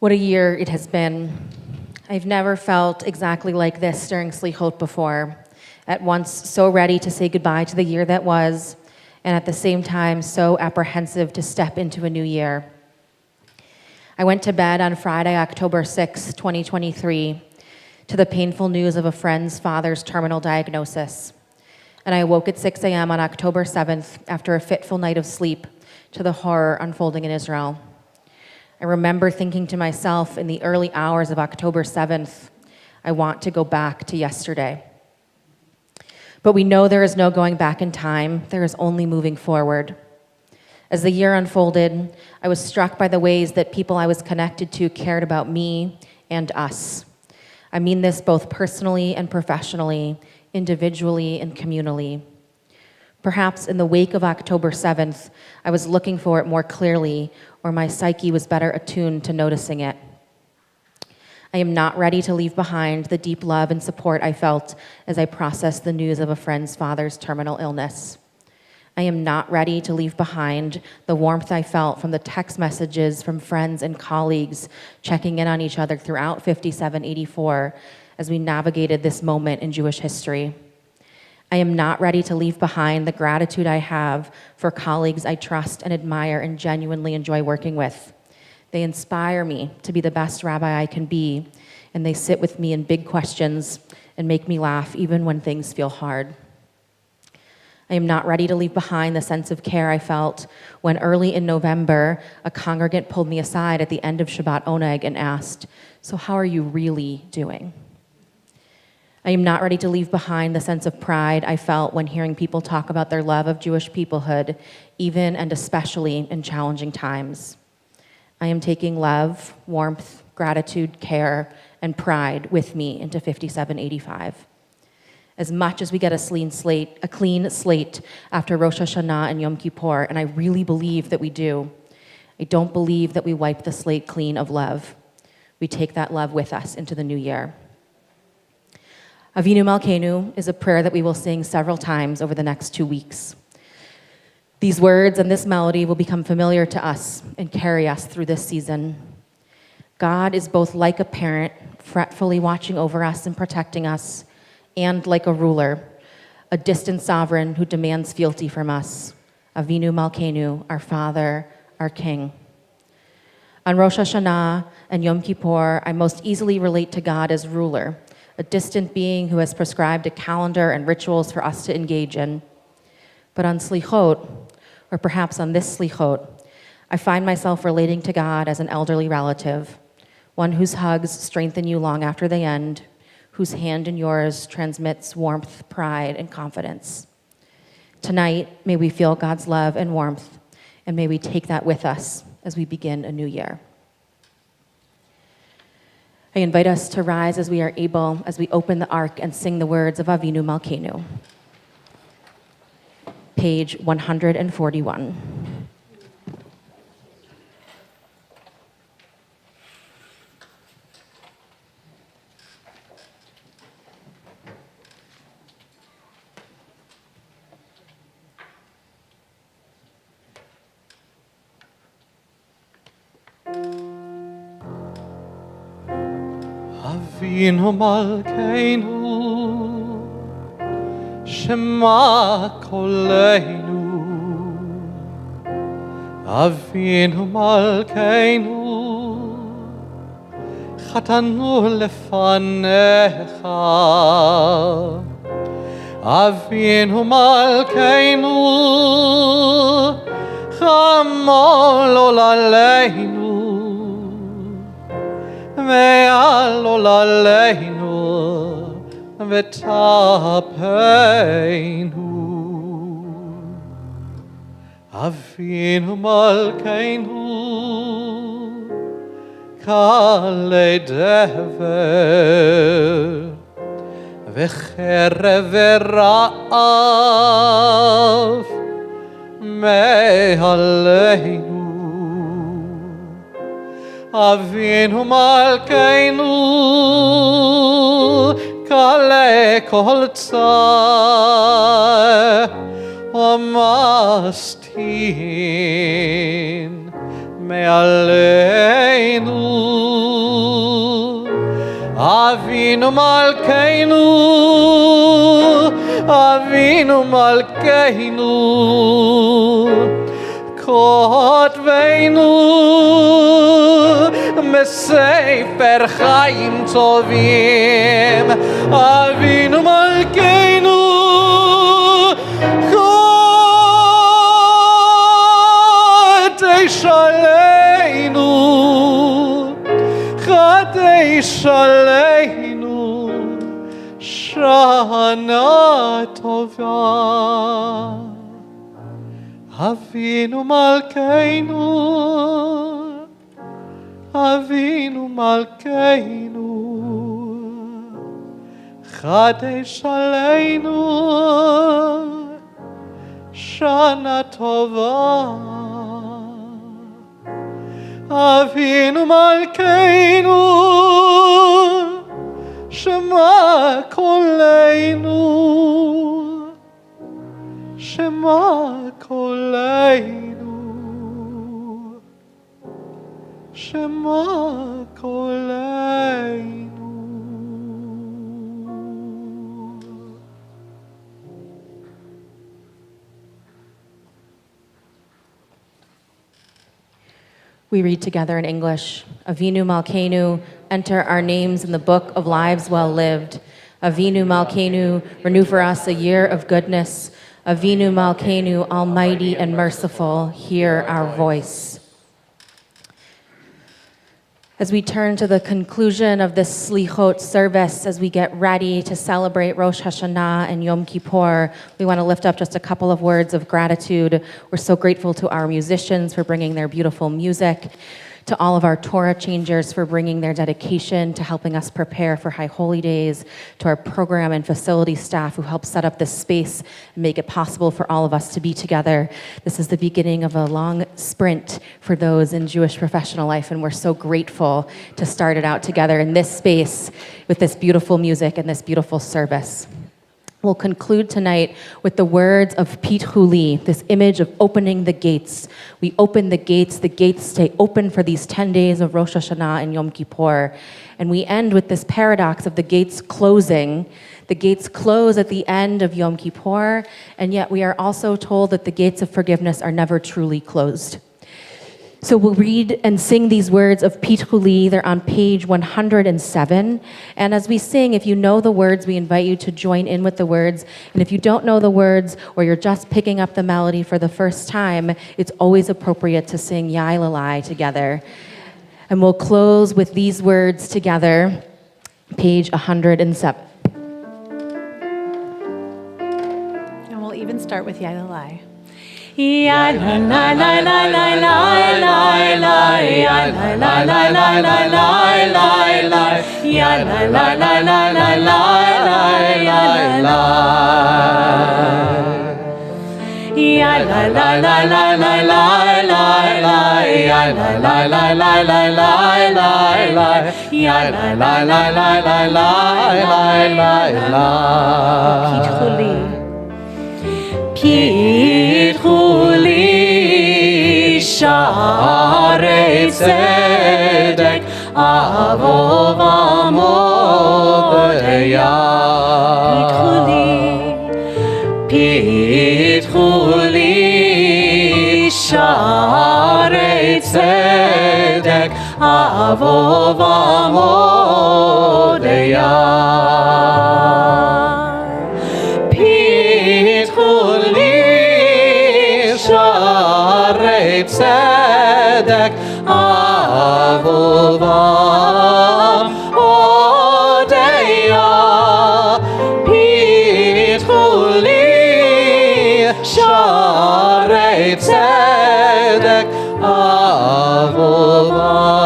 What a year it has been. I've never felt exactly like this during Selichot before, at once so ready to say goodbye to the year that was, and at the same time so apprehensive to step into a new year. I went to bed on Friday, October 6, 2023, to the painful news of a friend's father's terminal diagnosis. And I awoke at 6 a.m. on October 7th after a fitful night of sleep to the horror unfolding in Israel. I remember thinking to myself in the early hours of October 7th, I want to go back to yesterday. But we know there is no going back in time, there is only moving forward. As the year unfolded, I was struck by the ways that people I was connected to cared about me and us. I mean this both personally and professionally, individually and communally. Perhaps in the wake of October 7th, I was looking for it more clearly, or my psyche was better attuned to noticing it. I am not ready to leave behind the deep love and support I felt as I processed the news of a friend's father's terminal illness. I am not ready to leave behind the warmth I felt from the text messages from friends and colleagues checking in on each other throughout 5784 as we navigated this moment in Jewish history. I am not ready to leave behind the gratitude I have for colleagues I trust and admire and genuinely enjoy working with. They inspire me to be the best rabbi I can be, and they sit with me in big questions and make me laugh even when things feel hard. I am not ready to leave behind the sense of care I felt when early in November, a congregant pulled me aside at the end of Shabbat Oneg and asked, "So how are you really doing?" I am not ready to leave behind the sense of pride I felt when hearing people talk about their love of Jewish peoplehood, even and especially in challenging times. I am taking love, warmth, gratitude, care, and pride with me into 5785. As much as we get a clean slate after Rosh Hashanah and Yom Kippur, and I really believe that we do, I don't believe that we wipe the slate clean of love. We take that love with us into the new year. Avinu Malkeinu is a prayer that we will sing several times over the next 2 weeks. These words and this melody will become familiar to us and carry us through this season. God is both like a parent, fretfully watching over us and protecting us, and like a ruler, a distant sovereign who demands fealty from us. Avinu Malkeinu, our Father, our King. On Rosh Hashanah and Yom Kippur, I most easily relate to God as ruler, a distant being who has prescribed a calendar and rituals for us to engage in. But on Selichot, or perhaps on this Selichot, I find myself relating to God as an elderly relative, one whose hugs strengthen you long after they end, whose hand in yours transmits warmth, pride, and confidence. Tonight, may we feel God's love and warmth, and may we take that with us as we begin a new year. I invite us to rise as we are able, as we open the ark and sing the words of Avinu Malkeinu. Page 141. Avinu Malkeinu, Shema Koleinu Avinu Malkeinu Chatanu lefanecha Avinu Malkeinu Chamol olaleinu Ve'al olaleinu V'tapeinu Avinu Malkeinu Kale dever V'cherev v'ra'av Me'aleinu Avinu Malkeinu Kale kol tzar Amastin Me'aleinu Avinu Malkeinu Avinu Malkeinu Kotveinu Mesefer Chaim Tovim Avinu Malkeinu Kadesh Aleinu Kadesh Aleinu Shana Tova Avinu Malkeinu Avinu Malkeinu Chadesh Aleinu Shana Tova Avinu Malkeinu Shema Koleinu Shema Koleinu Shema Koleinu We read together in English. Avinu Malkeinu, enter our names in the book of lives well lived. Avinu Malkeinu, renew for us a year of goodness. Avinu Malkeinu, almighty and merciful, hear our voice. As we turn to the conclusion of this Selichot service, as we get ready to celebrate Rosh Hashanah and Yom Kippur, we want to lift up just a couple of words of gratitude. We're so grateful to our musicians for bringing their beautiful music, to all of our Torah changers for bringing their dedication to helping us prepare for High Holy Days, to our program and facility staff who helped set up this space and make it possible for all of us to be together. This is the beginning of a long sprint for those in Jewish professional life, and we're so grateful to start it out together in this space with this beautiful music and this beautiful service. We'll conclude tonight with the words of Pitchu Li, this image of opening the gates. We open the gates stay open for these 10 days of Rosh Hashanah and Yom Kippur. And we end with this paradox of the gates closing. The gates close at the end of Yom Kippur, and yet we are also told that the gates of forgiveness are never truly closed. So we'll read and sing these words of Pitchu Li. They're on page 107. And as we sing, if you know the words, we invite you to join in with the words. And if you don't know the words, or you're just picking up the melody for the first time, it's always appropriate to sing Yai Lalai together. And we'll close with these words together, page 107. And we'll even start with Yai Lalai. Ya la la la la la la la la, ya la la la la la la la la, ya la la la la la la la la. Ya la la la la la la la, ya la la la la la la, ya la la la la la la. Pitchu Li. Pitchu Li, Sharei Tzedek, Avov Amo B'Yah. Pitchu Li, פיתחו לי שערי צדק, אבוב עמודיה. פיתחו לי שערי צדק, אבוב עמודיה. פיתחו לי שערי צדק, אבוב עמודיה.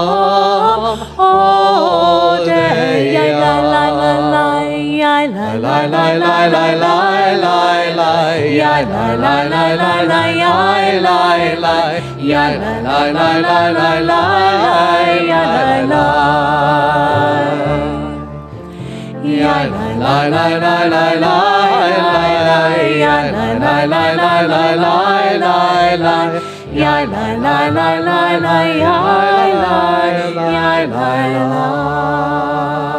Lai lai lai lai lai lai lai, yai lai lai lai lai lai yai lai lai, yai lai lai lai lai lai lai, yai lai. Yai lai lai lai lai lai lai lai, yai lai lai lai lai lai lai lai, yai lai lai lai lai lai, yai lai, yai lai lai.